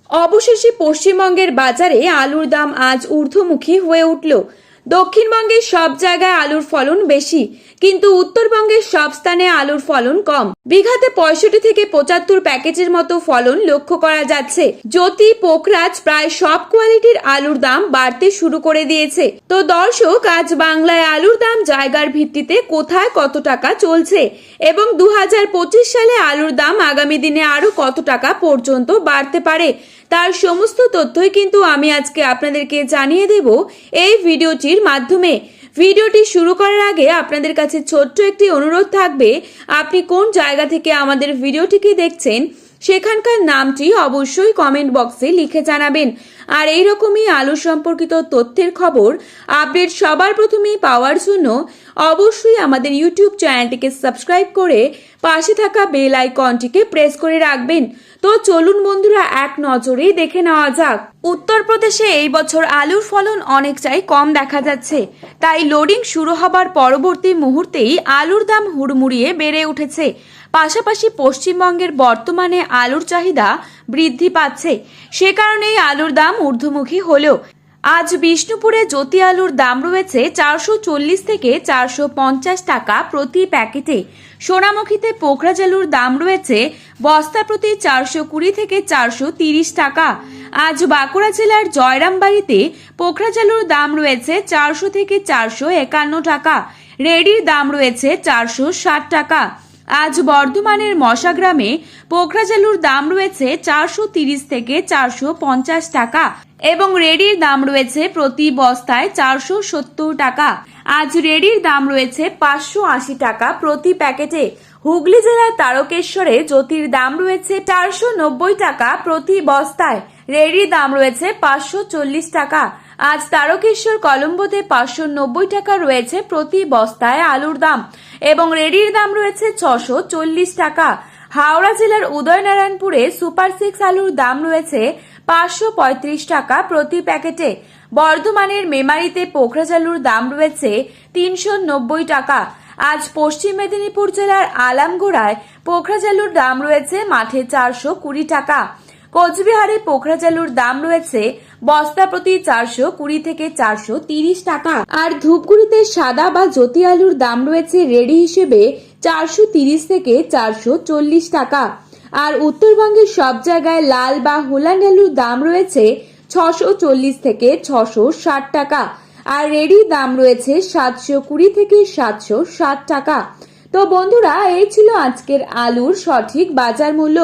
অবশেষে পশ্চিমবঙ্গের বাজারে আলুর দাম আজ ঊর্ধ্বমুখী হয়ে উঠল। দক্ষিণবঙ্গের সব জায়গায় আলুর ফলন বেশি, কিন্তু উত্তরবঙ্গের সব স্থানে আলুর ফলন কম। বিঘাতে 65 থেকে 75 প্যাকেজের মতো ফলন লক্ষ্য করা যাচ্ছে। জ্যোতি, পোখরাজ প্রায় সব কোয়ালিটির আলুর দাম বাড়তে শুরু করে দিয়েছে। তো দর্শক, আজ বাংলায় আলুর দাম জায়গার ভিত্তিতে কোথায় কত টাকা চলছে এবং 2025 সালে আলুর দাম আগামী দিনে আরো কত টাকা পর্যন্ত বাড়তে পারে, তার সমস্ত তথ্যই কিন্তু আমি আজকে আপনাদেরকে জানিয়ে দেব এই ভিডিওটির মাধ্যমে। ভিডিওটি শুরু করার আগে আপনাদের কাছে ছোট্ট একটি অনুরোধ থাকবে, আপনি কোন জায়গা থেকে আমাদের ভিডিওটিকে দেখছেন সেখানকার নামটি অবশ্যই কমেন্ট বক্সে লিখে জানাবেন। আর এইরকমই আলু সম্পর্কিত তথ্যের খবর আপডেট সবার প্রথমেই পাওয়ার জন্য অবশ্যই আমাদের ইউটিউব চ্যানেলটিকে সাবস্ক্রাইব করে পাশে থাকা বেল আইকনটিকে প্রেস করে রাখবেন। তো চলুন বন্ধুরা, এক নজরেই দেখে নেওয়া যাক। উত্তরপ্রদেশে এই বছর আলুর ফলন অনেকটাই কম দেখা যাচ্ছে, তাই লোডিং শুরু হবার পরবর্তী মুহূর্তেই আলুর দাম হুড়মুড়িয়ে বেড়ে উঠেছে। পাশাপাশি পশ্চিমবঙ্গের বর্তমানে আলুর চাহিদা বৃদ্ধি পাচ্ছে, সে কারণেই আলুর দাম ঊর্ধ্বমুখী হলেও আজ বিষ্ণুপুরে জ্যোতি আলুর দাম রয়েছে 440 থেকে 450 টাকা প্রতি প্যাকেটে। সোনামুখীতে পোখরাজ আলুর দাম রয়েছে বস্তা প্রতি 420 থেকে 430 টাকা। আজ বাঁকুড়া জেলার জয়রামবাড়িতে পোখরাজ আলুর দাম রয়েছে 400 থেকে 451 টাকা। রেডির দাম রয়েছে 460 টাকা। আজ বর্ধমানের মশাগ্রামে পোখরাজ আলুর দাম রয়েছে 430 থেকে 450 টাকা এবং রেডির দাম রয়েছে প্রতি বস্তায় 470 টাকা। আজ রেডির দাম রয়েছে 580 টাকা প্রতি প্যাকেটে। হুগলি জেলার তারকেশ্বরে জ্যোতির দাম রয়েছে 490 টাকা প্রতি বস্তায়। রেডির দাম রয়েছে 540 টাকা। আজ তারকেশ্বর কলম্বোতে 590 টাকা রয়েছে প্রতি বস্তায় আলুর দাম এবং রেডির দাম রয়েছে 640 টাকা। হাওড়া জেলার উদয়নারায়ণপুরে সুপার 6 আলুর দাম রয়েছে 535 টাকা প্রতি প্যাকেটে। বর্ধমানের মেমারিতে পোখরাজ আলুর দাম রয়েছে 390 টাকা। আজ পশ্চিম মেদিনীপুর জেলার আলামগোড়ায় পোখরাজ আলুর দাম রয়েছে মাঠে 420 টাকা। কোচবিহারে পোখরাজ আলুর দাম রয়েছে বস্তা প্রতি 420 থেকে 430 টাকা। আর ধূপগুড়িতে সাদা বা জ্যোতি আলুর দাম রয়েছে রেডি হিসেবে 430 থেকে 440 টাকা। আর উত্তরবঙ্গের সব জায়গায় লাল বা হোল্যান্ড আলুর দাম রয়েছে 640 থেকে 660 টাকা। আর রেডির দাম রয়েছে 720 থেকে 760 টাকা। তো বন্ধুরা, এই ছিল আজকের আলুর সঠিক বাজার মূল্য।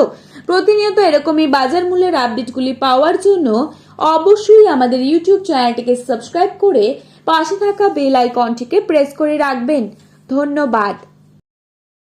প্রতিনিয়ত এরকমই বাজার মূল্যের আপডেটগুলি পাওয়ার জন্য অবশ্যই আমাদের ইউটিউব চ্যানেলটিকে সাবস্ক্রাইব করে পাশে থাকা বেল আইকনটিকে প্রেস করে রাখবেন। ধন্যবাদ।